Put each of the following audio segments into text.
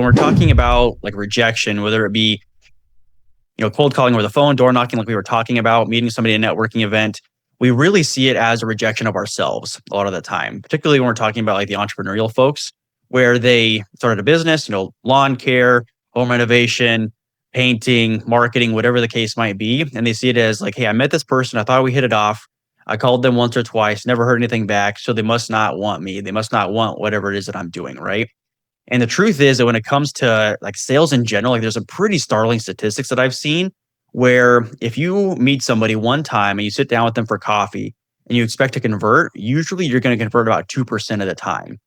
When we're talking about like rejection, whether it be, cold calling over the phone, door knocking, like we were talking about, meeting somebody at a networking event, we really see it as a rejection of ourselves a lot of the time, particularly when we're talking about like the entrepreneurial folks where they started a business, lawn care, home renovation, painting, marketing, whatever the case might be. And they see it as like, hey, I met this person. I thought we hit it off. I called them once or twice, never heard anything back. So they must not want me. They must not want whatever it is that I'm doing, right? And the truth is that when it comes to like sales in general, like there's some pretty startling statistics that I've seen where if you meet somebody one time and you sit down with them for coffee and you expect to convert, usually you're going to convert about 2% of the time.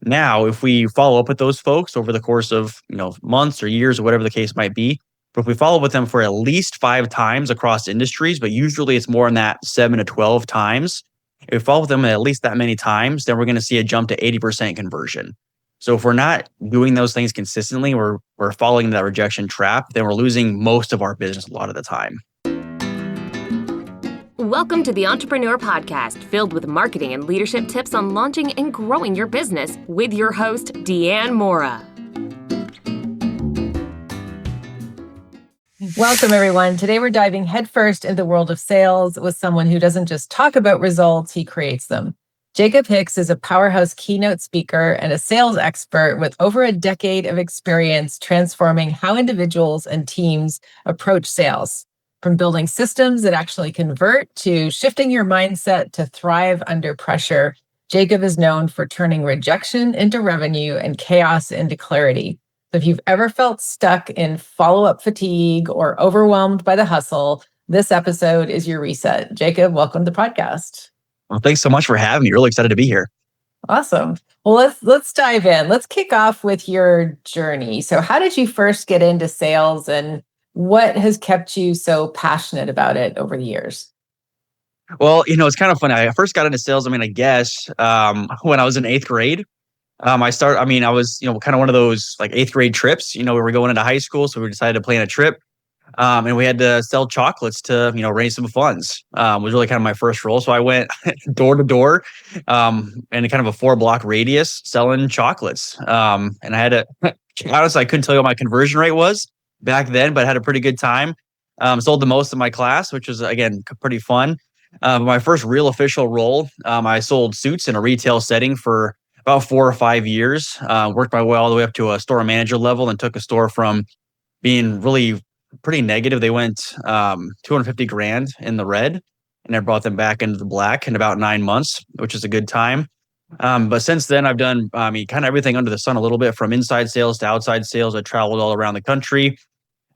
Now, if we follow up with those folks over the course of, months or years or whatever the case might be, but if we follow up with them for at least 5 times across industries, but usually it's more in that 7 to 12 times. If we follow with them at least that many times, then we're going to see a jump to 80% conversion. So if we're not doing those things consistently, we're falling that rejection trap, then we're losing most of our business a lot of the time. Welcome to the Entrepreneur Podcast, filled with marketing and leadership tips on launching and growing your business with your host, Deanne Mora. Welcome, everyone. Today, we're diving headfirst into the world of sales with someone who doesn't just talk about results, he creates them. Jacob Hicks is a powerhouse keynote speaker and a sales expert with over a decade of experience transforming how individuals and teams approach sales. From building systems that actually convert to shifting your mindset to thrive under pressure, Jacob is known for turning rejection into revenue and chaos into clarity. So if you've ever felt stuck in follow-up fatigue or overwhelmed by the hustle, this episode is your reset. Jacob, welcome to the podcast. Well, thanks so much for having me. Really excited to be here. Awesome. Well, let's dive in. Let's kick off with your journey. So how did you first get into sales and what has kept you so passionate about it over the years? Well, it's kind of funny. I first got into sales, when I was in 8th grade. I was, kind of one of those like 8th grade trips, we were going into high school. So we decided to plan a trip. And we had to sell chocolates to, raise some funds. Was really kind of my first role. So I went door to door, in kind of a 4-block radius selling chocolates. And I had to, honestly, I couldn't tell you what my conversion rate was back then, but I had a pretty good time. Sold the most of my class, which was, again, pretty fun. My first real official role, I sold suits in a retail setting for about 4 or 5 years. Worked my way all the way up to a store manager level and took a store from being really pretty negative. They went $250,000 in the red, and I brought them back into the black in about 9 months, which is a good time. But since then, I've done kind of everything under the sun a little bit, from inside sales to outside sales. I traveled all around the country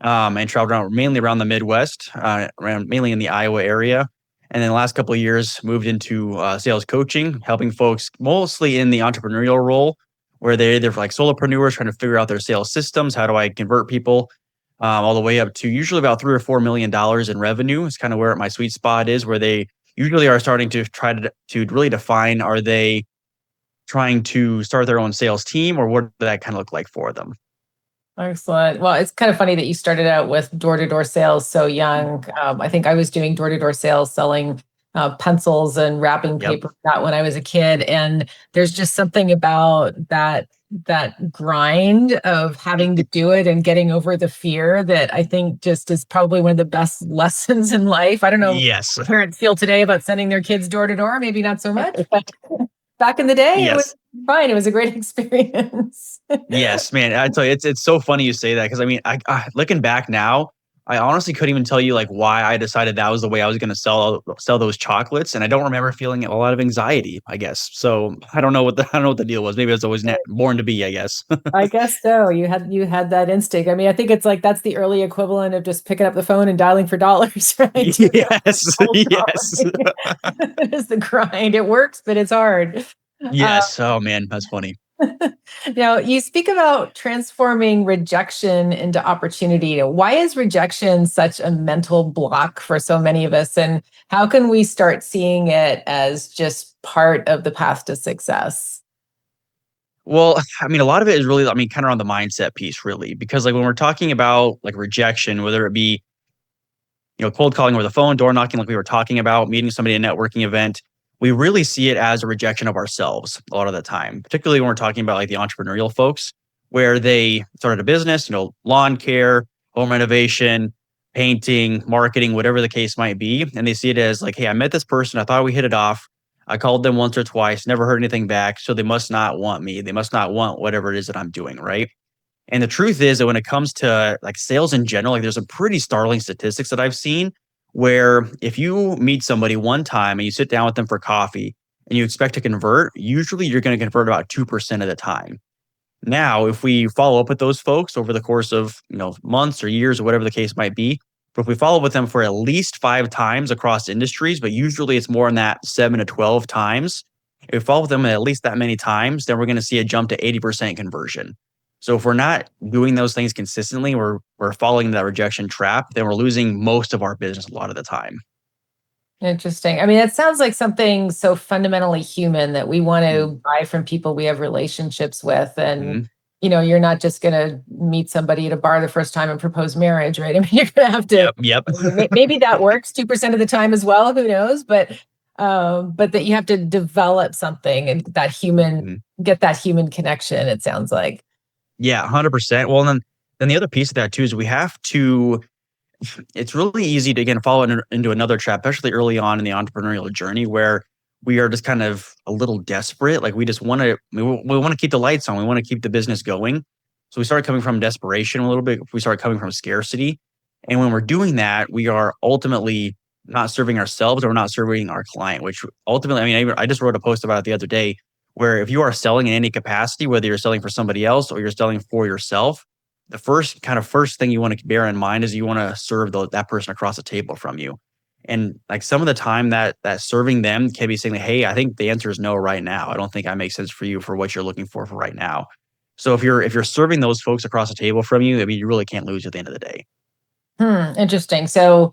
and traveled around mainly around the Midwest, mainly in the Iowa area. And then the last couple of years, moved into sales coaching, helping folks mostly in the entrepreneurial role, where they're either like solopreneurs trying to figure out their sales systems. How do I convert people? All the way up to usually about $3 or $4 million in revenue is kind of where my sweet spot is, where they usually are starting to try to really define, are they trying to start their own sales team, or what does that kind of look like for them? Excellent. Well, it's kind of funny that you started out with door-to-door sales so young. I think I was doing door-to-door sales, selling pencils and wrapping paper when I was a kid. And there's just something about that grind of having to do it and getting over the fear that I think just is probably one of the best lessons in life. I don't know Yes. how parents feel today about sending their kids door to door, maybe not so much, but back in the day, It was fine. It was a great experience. Yes, man. I tell you, it's so funny you say that, because I looking back now, I honestly couldn't even tell you like why I decided that was the way I was going to sell those chocolates, and I don't remember feeling a lot of anxiety, I guess. So I don't know what the deal was. Maybe I was always born to be, I guess. I guess so. You had that instinct. I mean, I think it's like that's the early equivalent of just picking up the phone and dialing for dollars, right? Yes, yes. It is the grind. It works, but it's hard. Yes. Oh man, that's funny. Now, you speak about transforming rejection into opportunity. Why is rejection such a mental block for so many of us? And how can we start seeing it as just part of the path to success? Well, a lot of it is really, kind of on the mindset piece, really, because like when we're talking about like rejection, whether it be, cold calling over the phone, door knocking, like we were talking about, meeting somebody at a networking event, we really see it as a rejection of ourselves a lot of the time, particularly when we're talking about like the entrepreneurial folks, where they started a business, lawn care, home renovation, painting, marketing, whatever the case might be. And they see it as like, hey, I met this person. I thought we hit it off. I called them once or twice, never heard anything back. So they must not want me. They must not want whatever it is that I'm doing. Right. And the truth is that when it comes to like sales in general, like there's some pretty startling statistics that I've seen where if you meet somebody one time and you sit down with them for coffee and you expect to convert, usually you're going to convert about 2% of the time. Now, if we follow up with those folks over the course of, months or years or whatever the case might be, but if we follow up with them for at least 5 times across industries, but usually it's more in that 7 to 12 times, if we follow with them at least that many times, then we're going to see a jump to 80% conversion. So if we're not doing those things consistently, we're falling into that rejection trap, then we're losing most of our business a lot of the time. Interesting. I mean, it sounds like something so fundamentally human that we want to Mhm. buy from people we have relationships with. And, Mhm. you're not just going to meet somebody at a bar the first time and propose marriage, right? I mean, you're going to have to, Yep. maybe that works 2% of the time as well. Who knows? But that you have to develop something and Mhm. get that human connection, it sounds like. Yeah, 100%. Well, then the other piece of that too is we have to. It's really easy to again fall into another trap, especially early on in the entrepreneurial journey, where we are just kind of a little desperate. Like we just want to, we want to keep the lights on. We want to keep the business going. So we start coming from desperation a little bit. We start coming from scarcity, and when we're doing that, we are ultimately not serving ourselves or we're not serving our client. Which ultimately, I mean, I just wrote a post about it the other day, where if you are selling in any capacity, whether you're selling for somebody else or you're selling for yourself, the first thing you want to bear in mind is you want to serve that person across the table from you. And like some of the time that serving them can be saying, like, hey, I think the answer is no right now. I don't think I make sense for you for what you're looking for right now. So if you're serving those folks across the table from you, I mean, you really can't lose at the end of the day. Interesting. So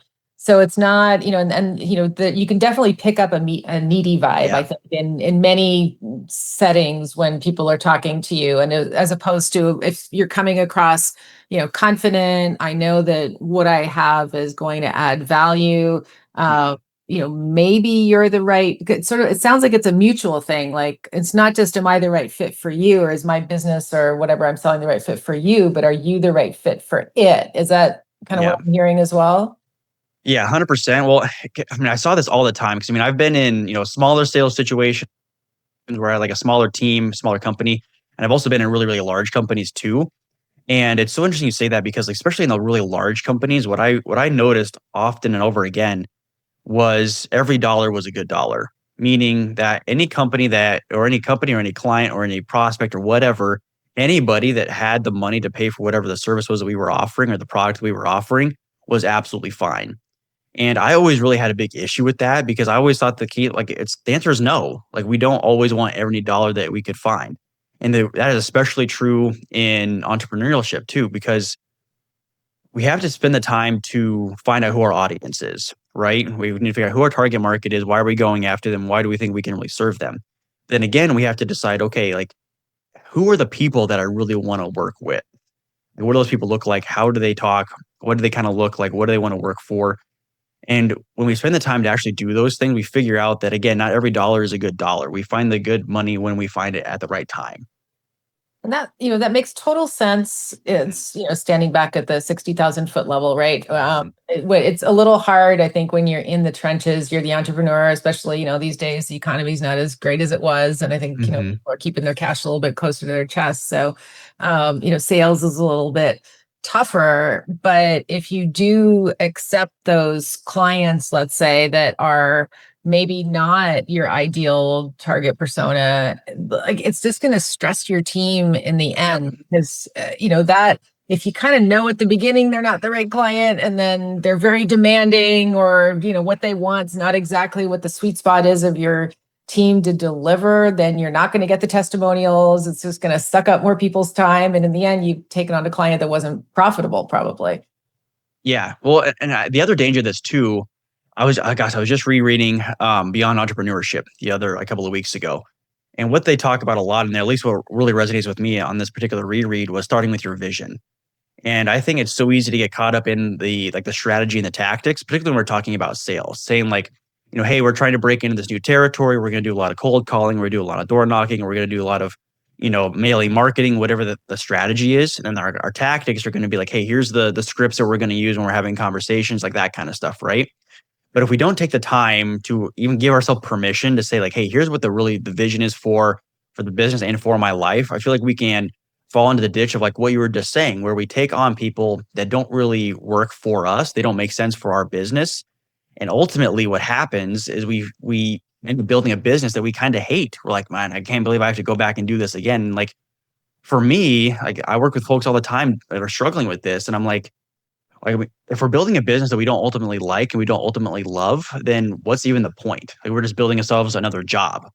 it's not, that you can definitely pick up a needy vibe, I Yeah. think, in many settings when people are talking to you, and as opposed to if you're coming across, confident, I know that what I have is going to add value. Uh, maybe you're the right sort of. It sounds like it's a mutual thing. Like it's not just am I the right fit for you, or is my business or whatever I'm selling the right fit for you, but are you the right fit for it? Is that kind of what Yeah. I'm hearing as well? Yeah. 100%. Well, I mean, I saw this all the time because I mean, I've been in, smaller sales situations where I had like a smaller team, smaller company. And I've also been in really, really large companies too. And it's so interesting you say that because like, especially in the really large companies, what I noticed often and over again was every dollar was a good dollar, meaning that any company or any client or any prospect or whatever, anybody that had the money to pay for whatever the service was that we were offering or the product we were offering was absolutely fine. And I always really had a big issue with that because I always thought the answer is no. Like we don't always want every dollar that we could find. And that is especially true in entrepreneurship too, because we have to spend the time to find out who our audience is, right? We need to figure out who our target market is. Why are we going after them? Why do we think we can really serve them? Then again, we have to decide, okay, like who are the people that I really want to work with? And what do those people look like? How do they talk? What do they kind of look like? What do they want to work for? And when we spend the time to actually do those things, we figure out that again, not every dollar is a good dollar. We find the good money when we find it at the right time. And that makes total sense. It's, standing back at the 60,000 foot level, right? Mhm. It's a little hard, I think, when you're in the trenches, you're the entrepreneur, especially, these days, the economy's not as great as it was. And I think, Mhm. people are keeping their cash a little bit closer to their chest. So, sales is a little bit tougher. But if you do accept those clients, let's say, that are maybe not your ideal target persona, like it's just going to stress your team in the Yep. end because that if you kind of know at the beginning they're not the right client and then they're very demanding, or what they want is not exactly what the sweet spot is of your team to deliver, then you're not going to get the testimonials. It's just going to suck up more people's time, and in the end you've taken on a client that wasn't profitable probably. Yeah. Well, and the other danger of this too, I was just rereading Beyond Entrepreneurship a couple of weeks ago. And what they talk about a lot in there, at least what really resonates with me on this particular reread, was starting with your vision. And I think it's so easy to get caught up in the strategy and the tactics, particularly when we're talking about sales, saying like, hey, we're trying to break into this new territory. We're going to do a lot of cold calling. We're going to do a lot of door knocking. Or we're going to do a lot of, mailing marketing, whatever the strategy is. And then our tactics are going to be like, hey, here's the scripts that we're going to use when we're having conversations, like that kind of stuff, right? But if we don't take the time to even give ourselves permission to say like, hey, here's what the vision is for the business and for my life, I feel like we can fall into the ditch of like what you were just saying, where we take on people that don't really work for us. They don't make sense for our business. And ultimately what happens is we end up building a business that we kind of hate. We're like, man, I can't believe I have to go back and do this again. And like for me, like I work with folks all the time that are struggling with this. And I'm like, if we're building a business that we don't ultimately like and we don't ultimately love, then what's even the point? Like we're just building ourselves another job.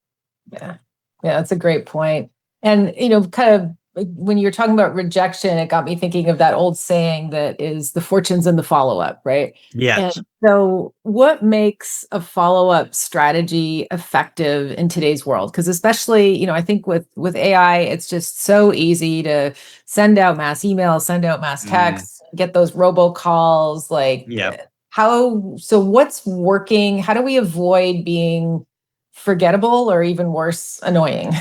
Yeah. Yeah, that's a great point. And, kind of when you're talking about rejection, it got me thinking of that old saying that is the fortunes in the follow-up, right? And Yes. so what makes a follow-up strategy effective in today's world? Because especially, I think with AI, it's just so easy to send out mass emails, send out mass Mm, texts, get those robocalls, like yep. so what's working? How do we avoid being forgettable or even worse, annoying?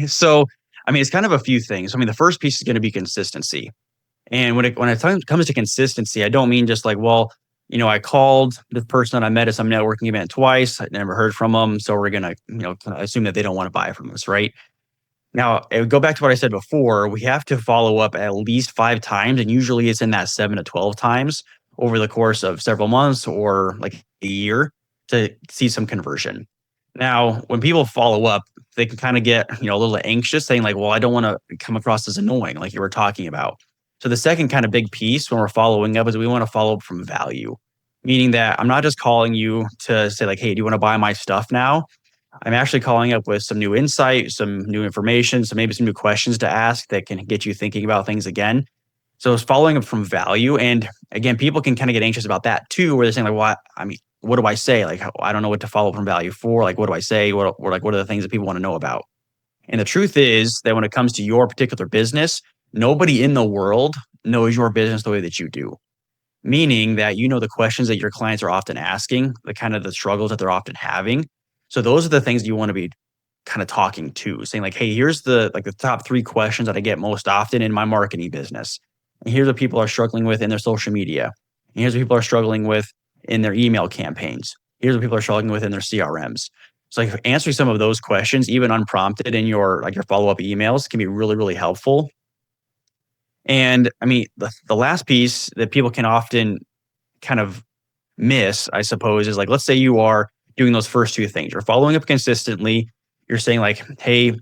So, I mean, it's kind of a few things. I mean, the first piece is going to be consistency. And when it comes to consistency, I don't mean just like, well, I called the person that I met at some networking event twice. I never heard from them. So we're going to, kind of assume that they don't want to buy from us, right? Now, it would go back to what I said before. We have to follow up at least 5 times. And usually it's in that 7 to 12 times over the course of several months or like a year to see some conversion. Now, when people follow up, they can kind of get, a little anxious saying like, well, I don't want to come across as annoying, like you were talking about. So the second kind of big piece when we're following up is we want to follow up from value, meaning that I'm not just calling you to say like, hey, do you want to buy my stuff now? I'm actually calling up with some new insight, some new information, so maybe some new questions to ask that can get you thinking about things again. So it's following up from value. And again, people can kind of get anxious about that too, where they're saying like, what do I say? Like, I don't know what to follow up from value for. Like, what do I say? What are the things that people want to know about? And the truth is that when it comes to your particular business, nobody in the world knows your business the way that you do. Meaning that the questions that your clients are often asking, the kind of the struggles that they're often having. So those are the things you want to be kind of talking to, saying like, hey, here's the top 3 questions that I get most often in my marketing business. And here's what people are struggling with in their social media. And here's what people are struggling with in their email campaigns. Here's what people are struggling with in their CRMs. So like answering some of those questions, even unprompted in your follow-up emails can be really, really helpful. And I mean, the last piece that people can often kind of miss, I suppose, is like, let's say you are doing those first 2 things. You're following up consistently. You're saying like, hey,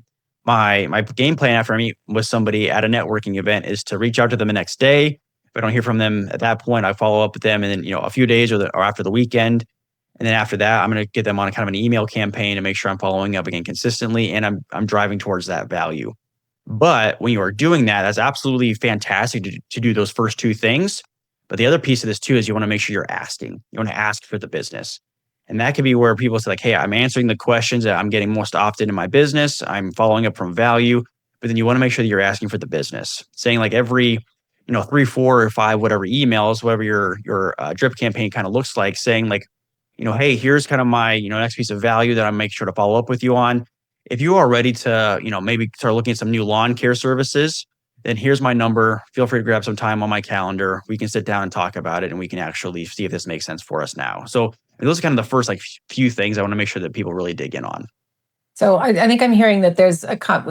my game plan after I meet with somebody at a networking event is to reach out to them the next day. If I don't hear from them at that point, I follow up with them, and then a few days or after the weekend. And then after that, I'm going to get them on a kind of an email campaign to make sure I'm following up again consistently, and I'm driving towards that value. But when you are doing that, that's absolutely fantastic to do those first 2 things. But the other piece of this too is you want to make sure you're asking. You want to ask for the business. And that could be where people say like, hey, I'm answering the questions that I'm getting most often in my business. I'm following up from value. But then you want to make sure that you're asking for the business. Saying like every, 3, 4, or 5, whatever emails, whatever your drip campaign kind of looks like, saying like, hey, here's kind of my, next piece of value that I'm making sure to follow up with you on. If you are ready to, maybe start looking at some new lawn care services, then here's my number. Feel free to grab some time on my calendar. We can sit down and talk about it, and we can actually see if this makes sense for us now. So those are kind of the first like few things I want to make sure that people really dig in on. So I think I'm hearing that there's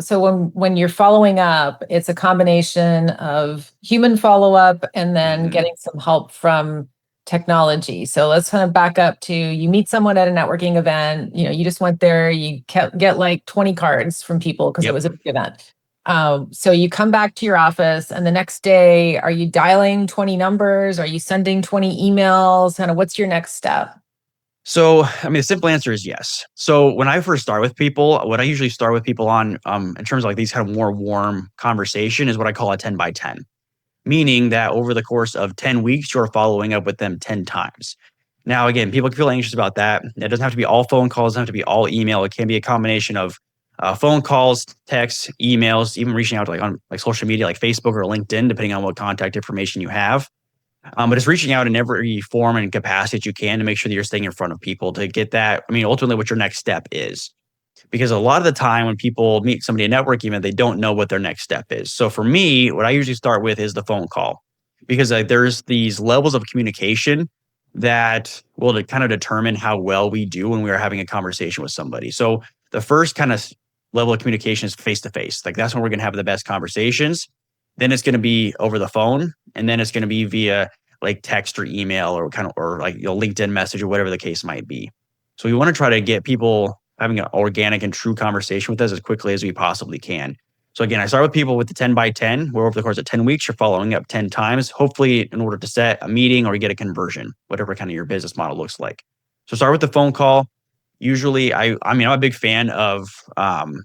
so when you're following up, it's a combination of human follow-up and then Mhm. getting some help from technology. So let's kind of back up to you meet someone at a networking event, you just went there, you get like 20 cards from people because it Yep. was a big event. So you come back to your office and the next day, are you dialing 20 numbers? Are you sending 20 emails? Kind of what's your next step? So, I mean, the simple answer is yes. So, when I first start with people, what I usually start with people on, in terms of like these kind of more warm conversation, is what I call a 10 by 10, meaning that over the course of 10 weeks, you're following up with them 10 times. Now, again, people can feel anxious about that. It doesn't have to be all phone calls, it doesn't have to be all email. It can be a combination of phone calls, texts, emails, even reaching out to like on like social media, like Facebook or LinkedIn, depending on what contact information you have. But it's reaching out in every form and capacity that you can to make sure that you're staying in front of people to get that. I mean, ultimately, what your next step is. because a lot of the time when people meet somebody at networking event, they don't know what their next step is. So for me, what I usually start with is the phone call, because there's these levels of communication that will kind of determine how well we do when we are having a conversation with somebody. So the first kind of level of communication is face to face. Like that's when we're going to have the best conversations. Then it's going to be over the phone, and then it's going to be via like text or email or or like LinkedIn message or whatever the case might be. So we want to try to get people having an organic and true conversation with us as quickly as we possibly can. So again, I start with people with the 10 by 10, where over the course of 10 weeks, you're following up 10 times, hopefully in order to set a meeting or get a conversion, whatever kind of your business model looks like. So start with the phone call. Usually, I'm a big fan of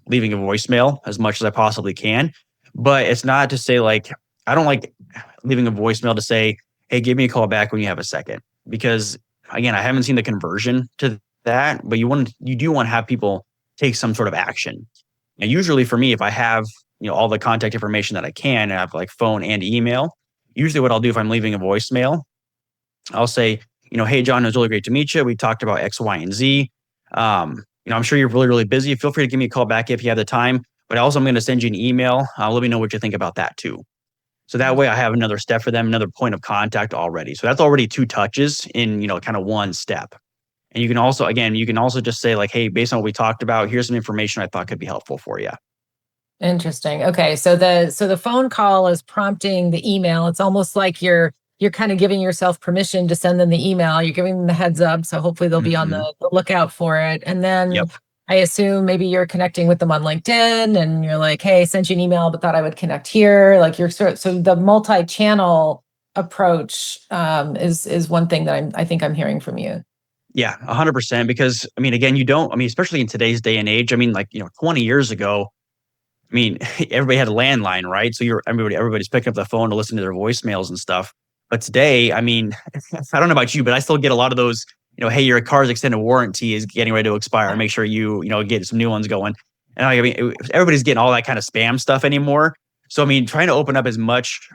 leaving a voicemail as much as I possibly can, but it's not to say like, I don't like leaving a voicemail to say, hey, give me a call back when you have a second, because again, I haven't seen the conversion to that, but you do want to have people take some sort of action. And usually for me, if I have, all the contact information that I can, I have like phone and email. Usually what I'll do if I'm leaving a voicemail, I'll say, hey, John, it was really great to meet you. We talked about X, Y, and Z. I'm sure you're really, really busy. Feel free to give me a call back if you have the time, but also I'm going to send you an email. Let me know what you think about that too. So that way I have another step for them, another point of contact already. So that's already 2 touches in, kind of one step. And you can also just say like, hey, based on what we talked about, here's some information I thought could be helpful for you. Interesting. Okay. So the phone call is prompting the email. It's almost like you're kind of giving yourself permission to send them the email. You're giving them the heads up. So hopefully they'll be on the lookout for it. And then Yep. I assume maybe you're connecting with them on LinkedIn and you're like, hey, sent you an email, but thought I would connect here. Like so the multi-channel approach is one thing that I think I'm hearing from you. Yeah, 100%. Because again, especially in today's day and age, 20 years ago, everybody had a landline, right? So everybody's picking up the phone to listen to their voicemails and stuff. But today, I don't know about you, but I still get a lot of those, hey, your car's extended warranty is getting ready to expire. Make sure you get some new ones going. And everybody's getting all that kind of spam stuff anymore. So, trying to open up as much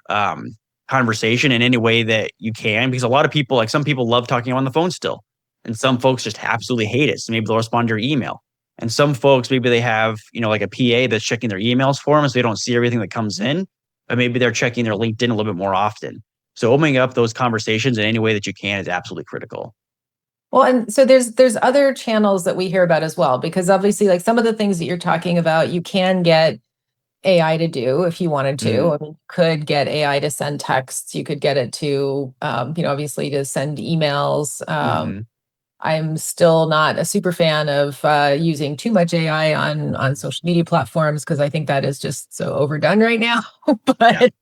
conversation in any way that you can, because a lot of people, like some people love talking on the phone still. And some folks just absolutely hate it. So maybe they'll respond to your email. And some folks, maybe they have, like a PA that's checking their emails for them, so they don't see everything that comes in, but maybe they're checking their LinkedIn a little bit more often. So opening up those conversations in any way that you can is absolutely critical. Well, and so there's other channels that we hear about as well, because obviously like some of the things that you're talking about, you can get AI to do if you wanted to. Mm-hmm. You could get AI to send texts. You could get it to, obviously to send emails. Mm-hmm. I'm still not a super fan of using too much AI on social media platforms, because I think that is just so overdone right now. But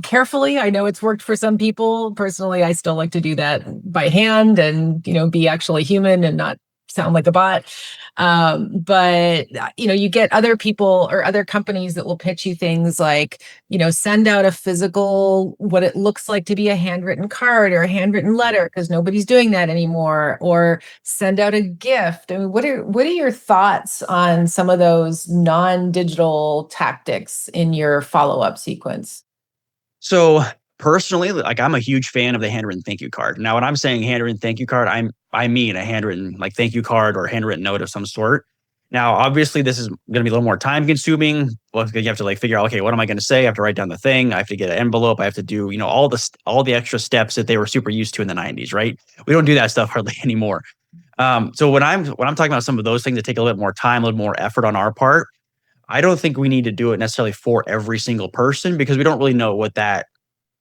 carefully. I know it's worked for some people. Personally, I still like to do that by hand and be actually human and not sound like a bot. But you get other people or other companies that will pitch you things like, send out a physical, what it looks like to be a handwritten card or a handwritten letter, because nobody's doing that anymore, or send out a gift. What are your thoughts on some of those non-digital tactics in your follow-up sequence? So personally, like I'm a huge fan of the handwritten thank you card. Now, when I'm saying handwritten thank you card, I mean a handwritten like thank you card or handwritten note of some sort. Now, obviously, this is going to be a little more time consuming. Well, you have to like figure out, okay, what am I going to say? I have to write down the thing. I have to get an envelope. I have to do, all the extra steps that they were super used to in the 90s, right? We don't do that stuff hardly anymore. So when I'm talking about some of those things that take a little bit more time, a little more effort on our part, I don't think we need to do it necessarily for every single person, because we don't really know what that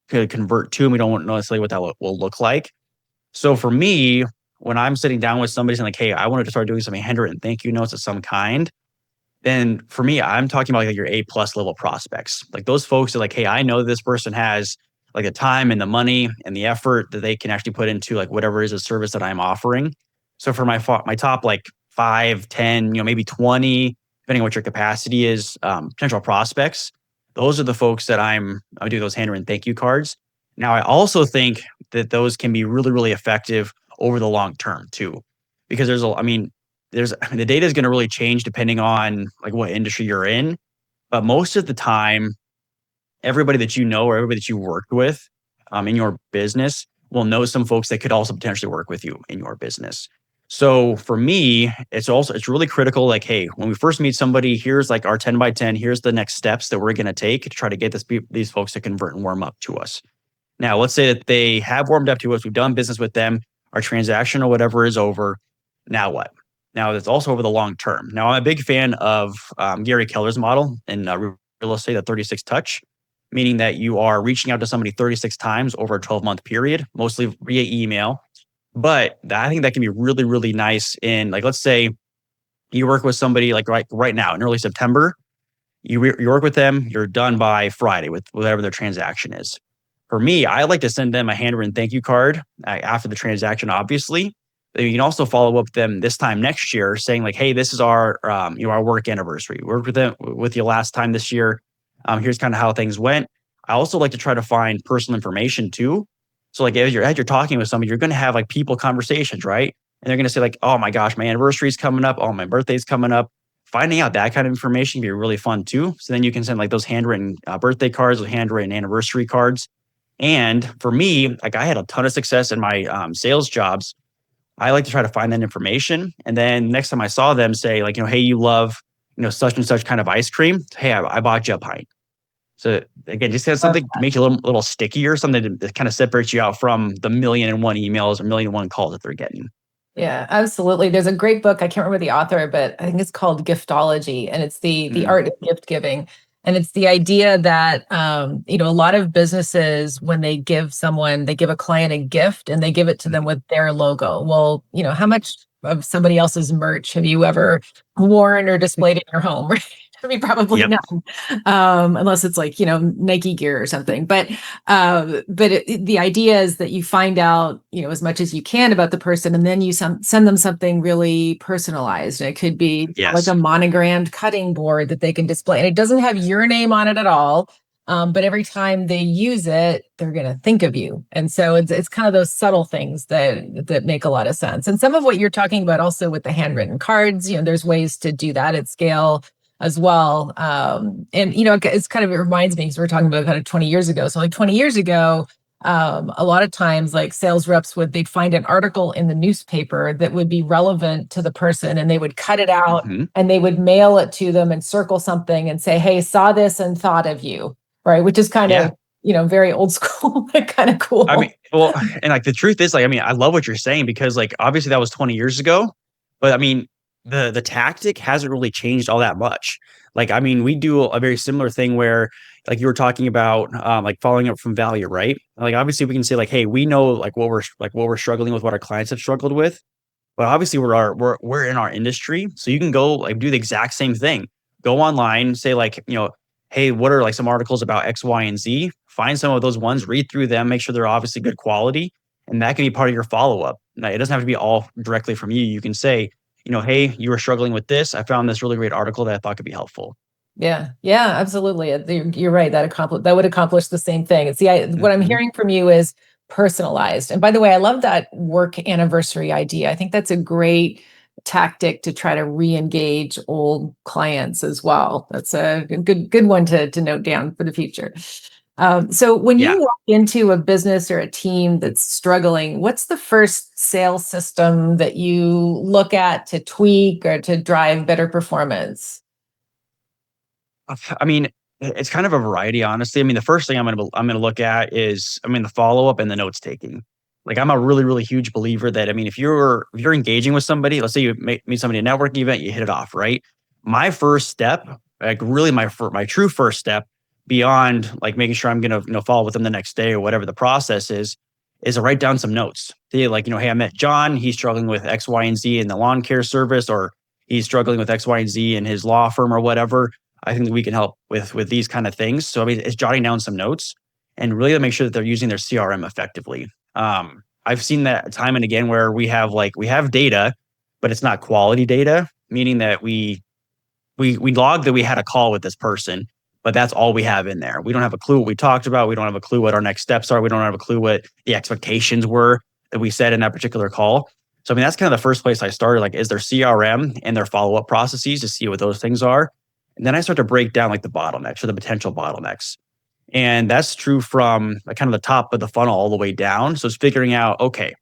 could convert to, and we don't know necessarily what that will look like. So for me, when I'm sitting down with somebody saying like, hey, I wanted to start doing some handwritten thank you notes of some kind, then for me, I'm talking about like your A+ level prospects. Like those folks are like, hey, I know this person has like the time and the money and the effort that they can actually put into like whatever is a service that I'm offering. So for my top like 5, 10, maybe 20, depending on what your capacity is, potential prospects, those are the folks that I do those handwritten thank you cards. Now, I also think that those can be really, really effective over the long term too, because the data is going to really change depending on like what industry you're in. But most of the time, everybody that you know or everybody that you worked with in your business will know some folks that could also potentially work with you in your business. So for me, it's really critical. Like, hey, when we first meet somebody, here's like our 10 by 10. Here's the next steps that we're going to take to try to get these folks to convert and warm up to us. Now, let's say that they have warmed up to us. We've done business with them. Our transaction or whatever is over. Now what? Now it's also over the long term. Now I'm a big fan of Gary Keller's model in real estate, the 36 touch, meaning that you are reaching out to somebody 36 times over a 12-month period, mostly via email. But I think that can be really, really nice in, like, let's say you work with somebody like right now in early September, you work with them, you're done by Friday with whatever their transaction is. For me, I like to send them a handwritten thank you card after the transaction, obviously. You can also follow up with them this time next year saying like, hey, this is our our work anniversary. We worked with you last time this year. Here's kind of how things went. I also like to try to find personal information too. So like as you're talking with somebody, you're going to have like people conversations, right? And they're going to say like, oh my gosh, my anniversary's coming up. Oh, my birthday's coming up. Finding out that kind of information can be really fun too. So then you can send like those handwritten birthday cards or handwritten anniversary cards. And for me, like I had a ton of success in my sales jobs. I like to try to find that information. And then next time I saw them say like, hey, you love, such and such kind of ice cream. Hey, I bought you a pint. So again, just has something to make you a little stickier, something that kind of separates you out from the 1,000,001 emails or 1,000,001 calls that they're getting. Yeah, absolutely. There's a great book. I can't remember the author, but I think it's called Giftology, and it's the art of gift giving. And it's the idea that a lot of businesses, when they give a client a gift and they give it to them with their logo. Well, how much of somebody else's merch have you ever worn or displayed in your home, right? I mean, probably Yep. none, unless it's like, Nike gear or something. But the idea is that you find out, as much as you can about the person, and then you send them something really personalized. And it could be like Yes. a monogrammed cutting board that they can display. And it doesn't have your name on it at all. But every time they use it, they're going to think of you. And so it's kind of those subtle things that make a lot of sense. And some of what you're talking about also with the handwritten cards, there's ways to do that at scale as well. And, it's kind of, it reminds me, because we're talking about kind of 20 years ago. So like 20 years ago, a lot of times like sales reps they'd find an article in the newspaper that would be relevant to the person, and they would cut it out and they would mail it to them and circle something and say, hey, saw this and thought of you. Right. Which is kind of, very old school, but kind of cool. I mean, well, and like the truth is, like, I mean, I love what you're saying because, like, obviously that was 20 years ago, but I mean, the tactic hasn't really changed all that much. Like, I mean, we do a very similar thing where, like, you were talking about, like following up from value, right? Like, obviously, we can say, like, hey, we know like what we're struggling with, what our clients have struggled with, but obviously, we're in our industry, so you can go like do the exact same thing. Go online, say like, hey, what are like some articles about X, Y, and Z? Find some of those ones, read through them, make sure they're obviously good quality, and that can be part of your follow up. Now, it doesn't have to be all directly from you. You can say, hey, you were struggling with this. I found this really great article that I thought could be helpful. Yeah, absolutely. You're right. That would accomplish the same thing. And see, what I'm Mhm. hearing from you is personalized. And by the way, I love that work anniversary idea. I think that's a great tactic to try to re-engage old clients as well. That's a good one to note down for the future. So when Yeah. you walk into a business or a team that's struggling, what's the first sales system that you look at to tweak or to drive better performance? I mean, it's kind of a variety, honestly. I mean, the first thing I'm gonna look at is, I mean, the follow up and the notes taking. Like, I'm a really, really huge believer that, I mean, if you're engaging with somebody, let's say you meet somebody at a networking event, you hit it off, right? My first step, like really my true first step, beyond like making sure I'm gonna follow with them the next day or whatever the process is to write down some notes. Say like, hey, I met John. He's struggling with X, Y, and Z in the lawn care service, or he's struggling with X, Y, and Z in his law firm or whatever. I think that we can help with these kind of things. So I mean, it's jotting down some notes and really to make sure that they're using their CRM effectively. I've seen that time and again where we have data, but it's not quality data, meaning that we log that we had a call with this person, but that's all we have in there. We don't have a clue what we talked about. We don't have a clue what our next steps are. We don't have a clue what the expectations were that we said in that particular call. So I mean, that's kind of the first place I started. Like, is their CRM and their follow up processes to see what those things are. And then I start to break down like the bottlenecks or the potential bottlenecks. And that's true from like kind of the top of the funnel all the way down. So it's figuring out, okay,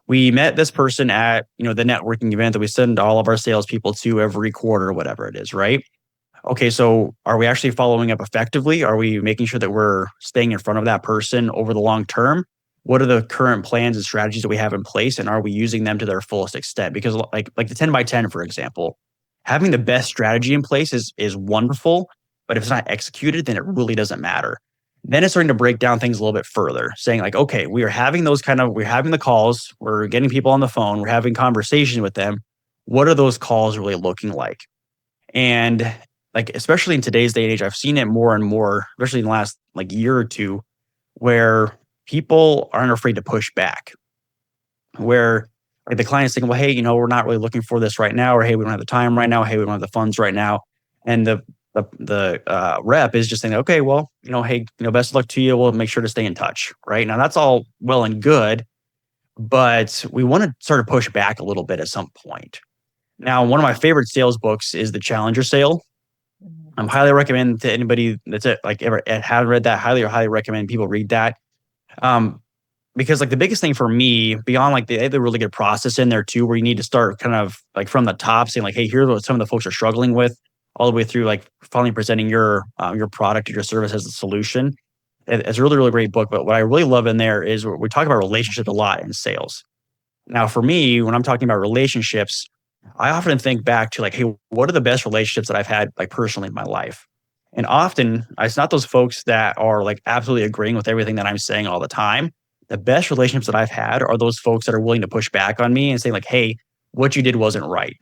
we met this person at, the networking event that we send all of our salespeople to every quarter, whatever it is, right? Okay, so are we actually following up effectively? Are we making sure that we're staying in front of that person over the long term? What are the current plans and strategies that we have in place, and are we using them to their fullest extent? Because like the 10 by 10, for example, having the best strategy in place is wonderful, but if it's not executed, then it really doesn't matter. Then it's starting to break down things a little bit further, saying like, okay, we're having the calls, we're getting people on the phone, we're having conversation with them. What are those calls really looking like? And like, especially in today's day and age, I've seen it more and more, especially in the last like year or two, where people aren't afraid to push back. Where like the client's thinking, well, hey, we're not really looking for this right now, or hey, we don't have the time right now, hey, we don't have the funds right now, and the rep is just saying, okay, well, hey, best of luck to you. We'll make sure to stay in touch. Right now, that's all well and good, but we want to sort of push back a little bit at some point. Now, one of my favorite sales books is The Challenger Sale. I'm highly recommend to anybody that's ever haven't read that. Highly recommend people read that. Because like the biggest thing for me, beyond like they have a really good process in there too, where you need to start kind of like from the top, saying like, hey, here's what some of the folks are struggling with, all the way through like finally presenting your product or your service as a solution. It's a really, really great book. But what I really love in there is we talk about relationships a lot in sales. Now, for me, when I'm talking about relationships, I often think back to like, hey, what are the best relationships that I've had like personally in my life? And often it's not those folks that are like absolutely agreeing with everything that I'm saying all the time. The best relationships that I've had are those folks that are willing to push back on me and say like, hey, what you did wasn't right.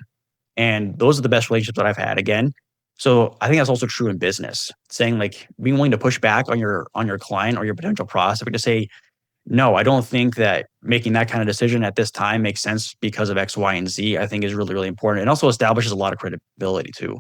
And those are the best relationships that I've had again. So I think that's also true in business, saying like being willing to push back on your client or your potential prospect to say, no, I don't think that making that kind of decision at this time makes sense because of X, Y, and Z, I think is really, really important. It also establishes a lot of credibility too.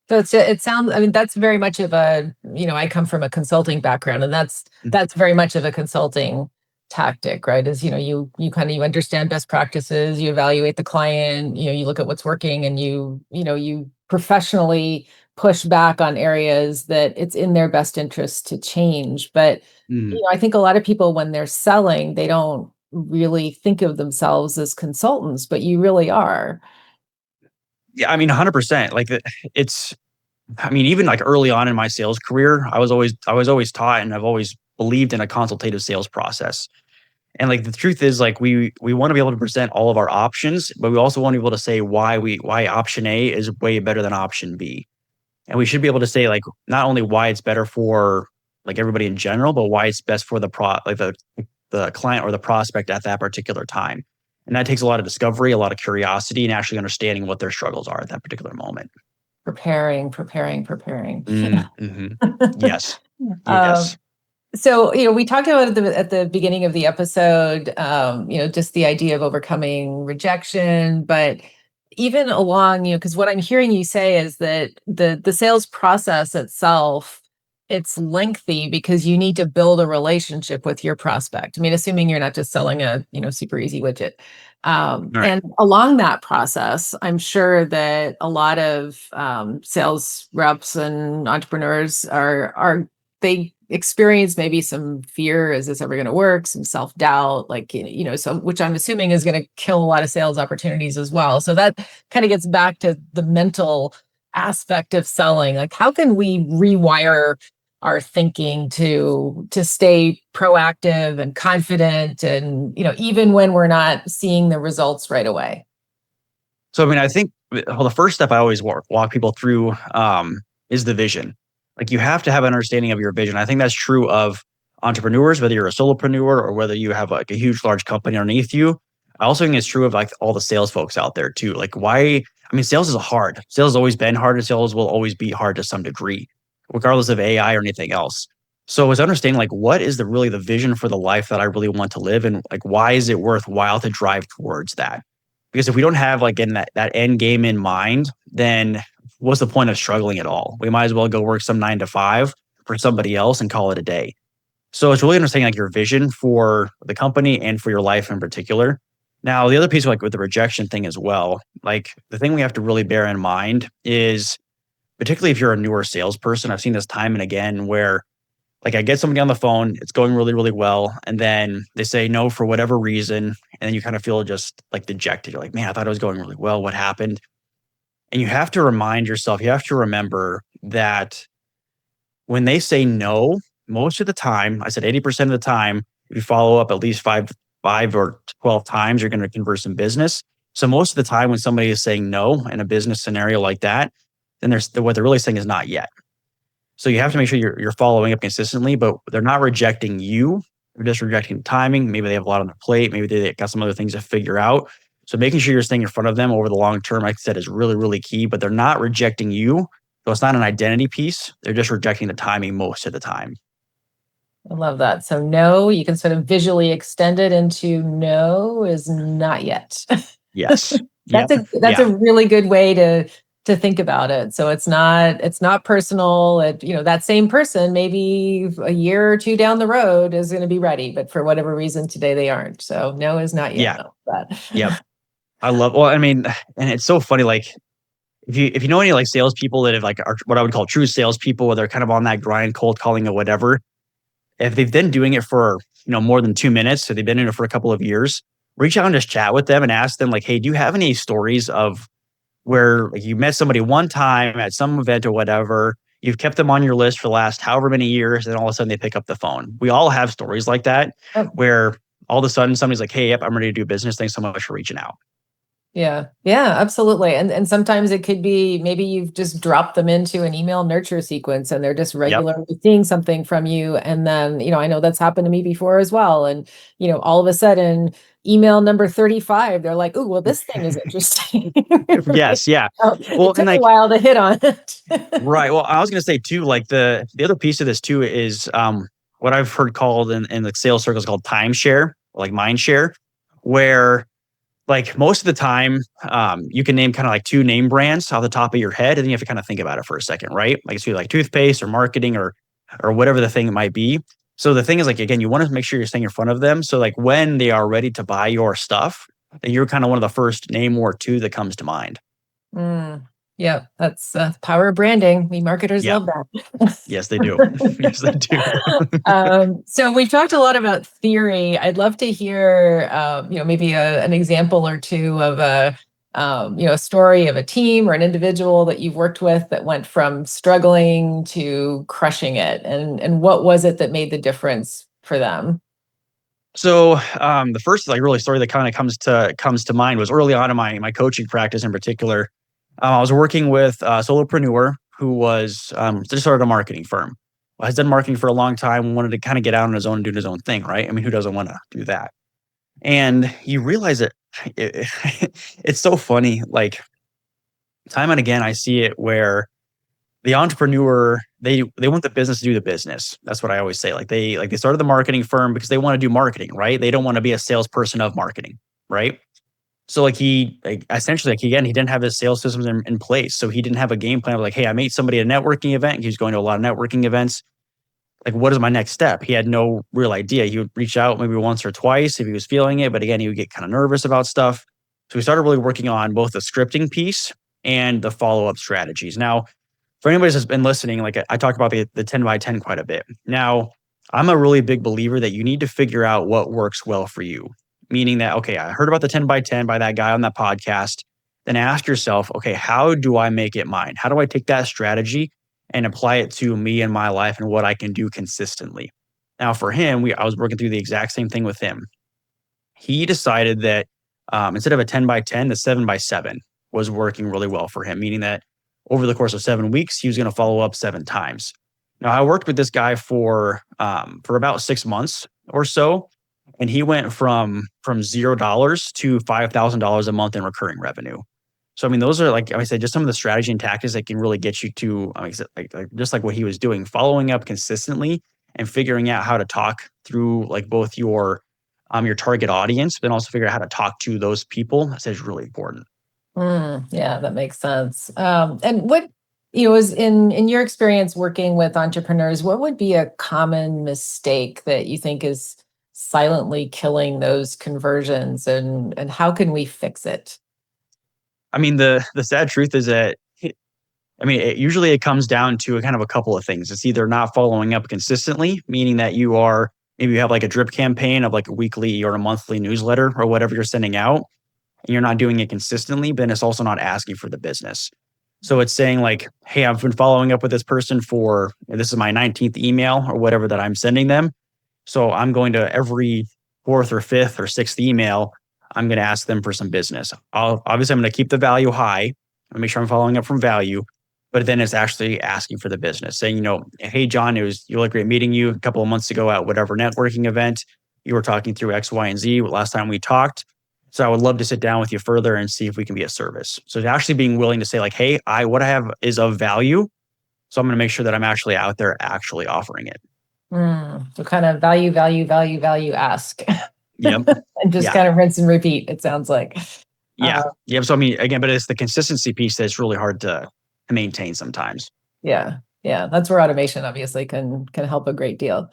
So it sounds, I mean, that's very much of a, I come from a consulting background, and that's very much of a consulting tactic, right? Is, you understand best practices, you evaluate the client, you look at what's working, and you professionally push back on areas that it's in their best interest to change. But, I think a lot of people, when they're selling, they don't really think of themselves as consultants, but you really are. Yeah, I mean, 100%. Even like early on in my sales career, I was always taught, and I've always believed in a consultative sales process. And like the truth is, like we want to be able to present all of our options, but we also want to be able to say why option A is way better than option B. And we should be able to say like not only why it's better for like everybody in general, but why it's best for the client or the prospect at that particular time. And that takes a lot of discovery, a lot of curiosity, and actually understanding what their struggles are at that particular moment. Preparing. Mm-hmm. Yes. Um, Yes. so, we talked about at the beginning of the episode, just the idea of overcoming rejection, but even along, because what I'm hearing you say is that the sales process itself, it's lengthy because you need to build a relationship with your prospect. I mean, assuming you're not just selling a, super easy widget. All right. And along that process, I'm sure that a lot of sales reps and entrepreneurs they experience maybe some fear. Is this ever going to work? Some self-doubt, so which I'm assuming is going to kill a lot of sales opportunities as well. So that kind of gets back to the mental aspect of selling. Like, how can we rewire our thinking to stay proactive and confident, and even when we're not seeing the results right away? So, I think the first step I always walk people through is the vision. Like you have to have an understanding of your vision. I think that's true of entrepreneurs, whether you're a solopreneur or whether you have like a huge, large company underneath you. I also think it's true of like all the sales folks out there too. Like sales is hard. Sales has always been hard, and sales will always be hard to some degree, regardless of AI or anything else. So it's understanding like what is really the vision for the life that I really want to live, and like why is it worthwhile to drive towards that? Because if we don't have like in that end game in mind, then what's the point of struggling at all? We might as well go work some 9 to 5 for somebody else and call it a day. So it's really understanding like your vision for the company and for your life in particular. Now, the other piece like with the rejection thing as well, like the thing we have to really bear in mind is, particularly if you're a newer salesperson, I've seen this time and again where Like I get somebody on the phone, it's going really, really well. And then they say no for whatever reason. And then you kind of feel just like dejected. You're like, man, I thought it was going really well. What happened? And you have to remind yourself, you have to remember that when they say no, most of the time, I said 80% of the time, if you follow up at least five or 12 times, you're going to convert some business. So most of the time when somebody is saying no in a business scenario like that, then what they're really saying is not yet. So you have to make sure you're following up consistently, but they're not rejecting you. They're just rejecting timing. Maybe they have a lot on their plate. Maybe they got some other things to figure out. So making sure you're staying in front of them over the long term, like I said, is really, really key, but they're not rejecting you. So it's not an identity piece. They're just rejecting the timing most of the time. I love that. So no, you can sort of visually extend it into no is not yet. Yes. That's Yep. a really good way to think about it. So it's not personal. That same person maybe a year or two down the road is going to be ready, but for whatever reason today they aren't. So no is not yet. Yeah. No, Yep. Well, I mean, and it's so funny, like if you know any like salespeople that have like are what I would call true salespeople, where they're kind of on that grind, cold calling or whatever, if they've been doing it for, more than 2 minutes, so they've been in it for a couple of years, reach out and just chat with them and ask them like, hey, do you have any stories of where like, you met somebody one time at some event or whatever, you've kept them on your list for the last however many years, and all of a sudden they pick up the phone. We all have stories like that Oh, where all of a sudden somebody's like, hey, yep, I'm ready to do business. Thanks so much for reaching out. yeah. Yeah, absolutely. And sometimes it could be maybe you've just dropped them into an email nurture sequence and they're just Yep. regularly seeing something from you. And then, I know that's happened to me before as well. And, all of a sudden, email number 35, they're like, oh, well, this thing is interesting. Yes. Yeah. So Well, it and took a like, while to hit on it. right. Well, I was going to say too, like the other piece of this too is what I've heard called in the sales circles called timeshare, like mind share, where like most of the time you can name kind of like two name brands off the top of your head, and then you have to kind of think about it for a second, right? Like it's either like toothpaste or marketing or whatever the thing might be. So the thing is like, again, you want to make sure you're staying in front of them. So like when they are ready to buy your stuff, then you're kind of one of the first name or two that comes to mind. Yeah, that's power of branding. We marketers Yeah. love that. Yes, they do. Yes, they do. So we've talked a lot about theory. I'd love to hear, maybe an example or two of a story of a team or an individual that you've worked with that went from struggling to crushing it, and what was it that made the difference for them? So the first like really story that kind of comes to mind was early on in my coaching practice in particular. I was working with a solopreneur who was just started a marketing firm. Has done marketing for a long time, wanted to kind of get out on his own and do his own thing, right? I mean, who doesn't want to do that? And you realize it's so funny. Like time and again, I see it where the entrepreneur they want the business to do the business. That's what I always say. Like they started the marketing firm because they want to do marketing, right? They don't want to be a salesperson of marketing, right? So like essentially like again, he didn't have his sales systems in place. So he didn't have a game plan of like, hey, I met somebody at a networking event. He was going to a lot of networking events. Like, what is my next step? He had no real idea. He would reach out maybe once or twice if he was feeling it, but again, he would get kind of nervous about stuff. So we started really working on both the scripting piece and the follow-up strategies. Now, for anybody that's been listening, like I talk about the 10 by 10 quite a bit. Now, I'm a really big believer that you need to figure out what works well for you. Meaning that, okay, I heard about the 10 by 10 by that guy on that podcast. Then ask yourself, okay, how do I make it mine? How do I take that strategy and apply it to me and my life and what I can do consistently? Now, for him, I was working through the exact same thing with him. He decided that instead of a 10 by 10, the 7 by 7 was working really well for him, meaning that over the course of 7 weeks, he was going to follow up 7 times. Now, I worked with this guy for about 6 months or so, and he went from $0 to $5,000 a month in recurring revenue. So, I mean, those are like I said, just some of the strategy and tactics that can really get you to just like what he was doing, following up consistently and figuring out how to talk through like both your target audience, but then also figure out how to talk to those people. That is really important. Yeah, that makes sense. And what, is in your experience working with entrepreneurs, what would be a common mistake that you think is silently killing those conversions, and how can we fix it? I mean, the sad truth is that usually it comes down to a kind of a couple of things. It's either not following up consistently, meaning that maybe you have like a drip campaign of like a weekly or a monthly newsletter or whatever you're sending out, and you're not doing it consistently, but then it's also not asking for the business. So it's saying like, hey, I've been following up with this person this is my 19th email or whatever that I'm sending them. So I'm going to every fourth or fifth or sixth email, I'm going to ask them for some business. Obviously, I'm going to keep the value high and make sure I'm following up from value. But then it's actually asking for the business, saying, hey, John, it was really great meeting you a couple of months ago at whatever networking event. You were talking through X, Y, and Z last time we talked. So I would love to sit down with you further and see if we can be a service. So actually being willing to say like, hey, what I have is of value. So I'm going to make sure that I'm actually out there actually offering it. So kind of value, value, value, value, ask. Yep. And just kind of rinse and repeat, it sounds like. Yeah. Yep. So again, but it's the consistency piece that's really hard to maintain sometimes. Yeah. That's where automation obviously can help a great deal.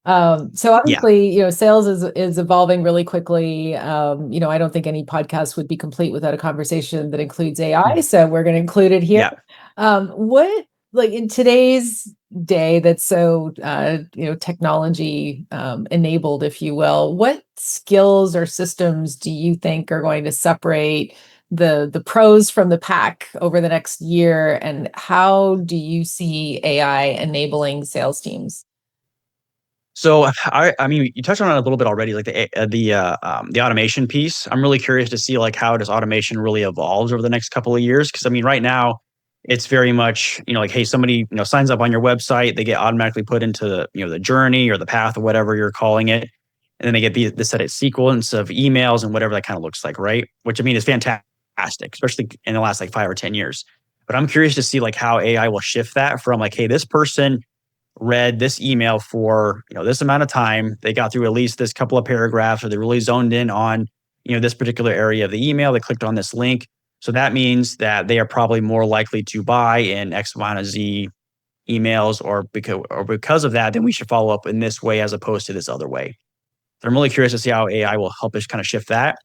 So obviously, sales is evolving really quickly. I don't think any podcast would be complete without a conversation that includes AI. So we're going to include it here. What, like in today's day that's so, technology enabled, if you will, what skills or systems do you think are going to separate the pros from the pack over the next year? And how do you see AI enabling sales teams? So you touched on it a little bit already, like the automation piece. I'm really curious to see like how does automation really evolve over the next couple of years? Because right now it's very much like, hey, somebody signs up on your website, they get automatically put into the journey or the path or whatever you're calling it, and then they get the set sequence of emails and whatever that kind of looks like, right? Which is fantastic, especially in the last like 5 or 10 years. But I'm curious to see like how AI will shift that from like, hey, this person read this email for this amount of time, they got through at least this couple of paragraphs, or they really zoned in on this particular area of the email, they clicked on this link, so that means that they are probably more likely to buy in X amount of Z emails, or because of that, then we should follow up in this way as opposed to this other way. So I'm really curious to see how AI will help us kind of shift that.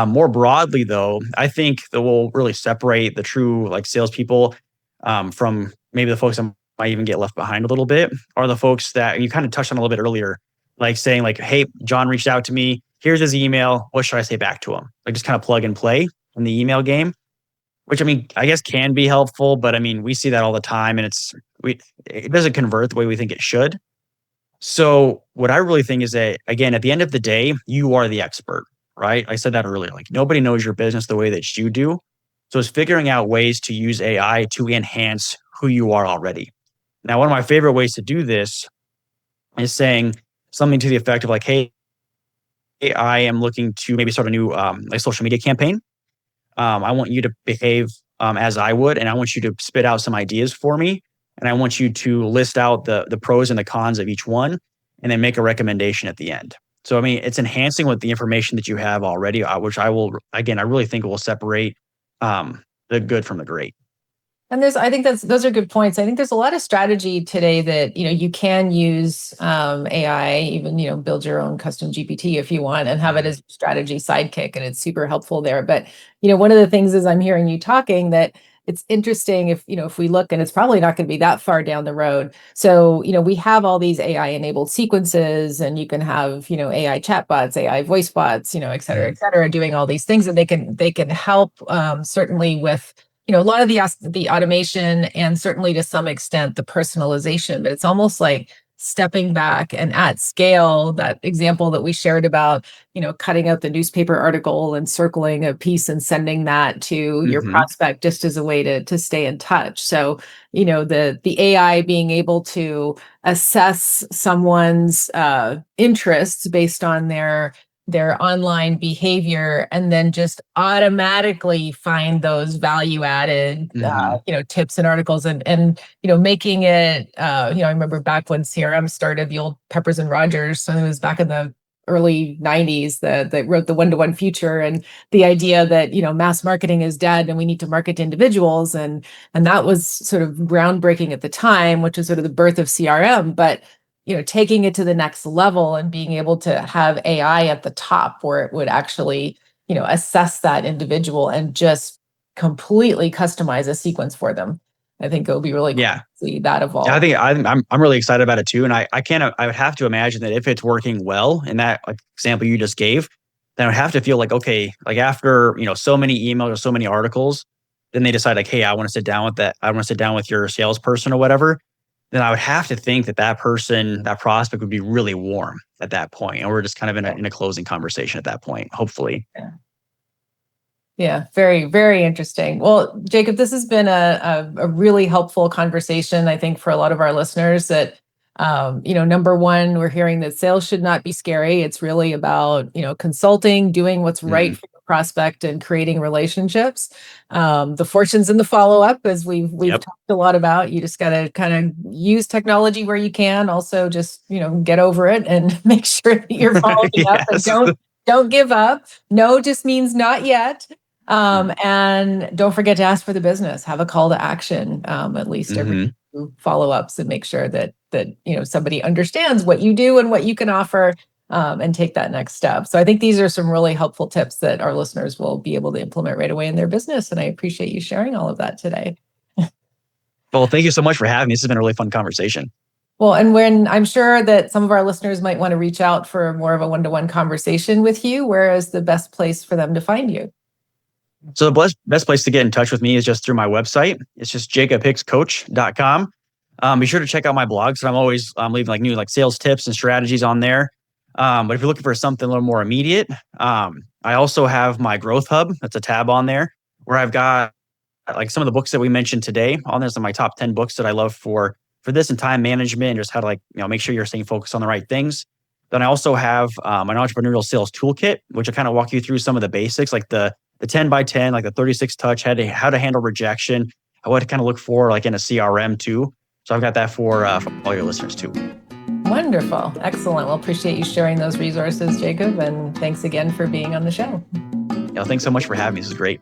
More broadly though, I think that will really separate the true like salespeople from maybe the folks that might even get left behind a little bit, are the folks that you kind of touched on a little bit earlier, like saying like, hey, John reached out to me, here's his email, what should I say back to him? Like just kind of plug and play in the email game, which I guess can be helpful, but we see that all the time, and it doesn't convert the way we think it should. So what I really think is that, again, at the end of the day, you are the expert, right? I said that earlier, like nobody knows your business the way that you do. So it's figuring out ways to use AI to enhance who you are already. Now, one of my favorite ways to do this is saying something to the effect of like, hey, I am looking to maybe start a new like social media campaign. I want you to behave as I would, and I want you to spit out some ideas for me. And I want you to list out the pros and the cons of each one, and then make a recommendation at the end. So, it's enhancing with the information that you have already, which I really think will separate the good from the great. And I think those are good points. I think there's a lot of strategy today that, you can use AI, even, build your own custom GPT if you want and have it as a strategy sidekick. And it's super helpful there. But, one of the things is I'm hearing you talking that it's interesting if we look, and it's probably not going to be that far down the road. So, we have all these AI enabled sequences, and you can have, AI chatbots, AI voice bots, et cetera, doing all these things, and they can help certainly with a lot of the automation, and certainly to some extent the personalization. But it's almost like stepping back and at scale, that example that we shared about, cutting out the newspaper article and circling a piece and sending that to your prospect just as a way to stay in touch. So, the AI being able to assess someone's interests based on their online behavior, and then just automatically find those value added, tips and articles, and making it, I remember back when CRM started, the old Peppers and Rogers, so it was back in the early 90s that wrote the one-to-one future, and the idea that, mass marketing is dead and we need to market to individuals. And that was sort of groundbreaking at the time, which is sort of the birth of CRM. But taking it to the next level and being able to have AI at the top where it would actually, assess that individual and just completely customize a sequence for them. I think it'll be really cool Yeah. to see that evolve. I think I'm really excited about it too. And I would have to imagine that if it's working well in that like, example you just gave, then I would have to feel like, okay, like after, so many emails or so many articles, then they decide like, hey, I want to sit down with that. I want to sit down with your salesperson or whatever. Then I would have to think that person, that prospect would be really warm at that point. And we're just kind of in a closing conversation at that point, hopefully. Yeah, very, very interesting. Well, Jacob, this has been a really helpful conversation, I think, for a lot of our listeners that, number one, we're hearing that sales should not be scary. It's really about, consulting, doing what's right for the prospect and creating relationships. The fortunes in the follow-up, as we've talked a lot about, you just got to kind of use technology where you can. Also just, get over it and make sure that you're following up and don't give up. No just means not yet. And don't forget to ask for the business, have a call to action, at least every follow-ups, and make sure that somebody understands what you do and what you can offer, and take that next step. So I think these are some really helpful tips that our listeners will be able to implement right away in their business. And I appreciate you sharing all of that today. Well, thank you so much for having me. This has been a really fun conversation. Well, and when I'm sure that some of our listeners might want to reach out for more of a one-to-one conversation with you, where is the best place for them to find you? So the best place to get in touch with me is just through my website. It's just jacobhickscoach.com. Be sure to check out my blogs. I'm always leaving like new sales tips and strategies on there. But if you're looking for something a little more immediate, I also have my growth hub. That's a tab on there where I've got like some of the books that we mentioned today on there. Some of my top 10 books that I love for this and time management and just how to make sure you're staying focused on the right things. Then I also have an entrepreneurial sales toolkit, which will kind of walk you through some of the basics, like the 10 by 10, like the 36 touch, how to handle rejection, what to kind of look for like in a CRM too. So I've got that for all your listeners too. Wonderful. Excellent. Well, appreciate you sharing those resources, Jacob. And thanks again for being on the show. Thanks so much for having me. This is great.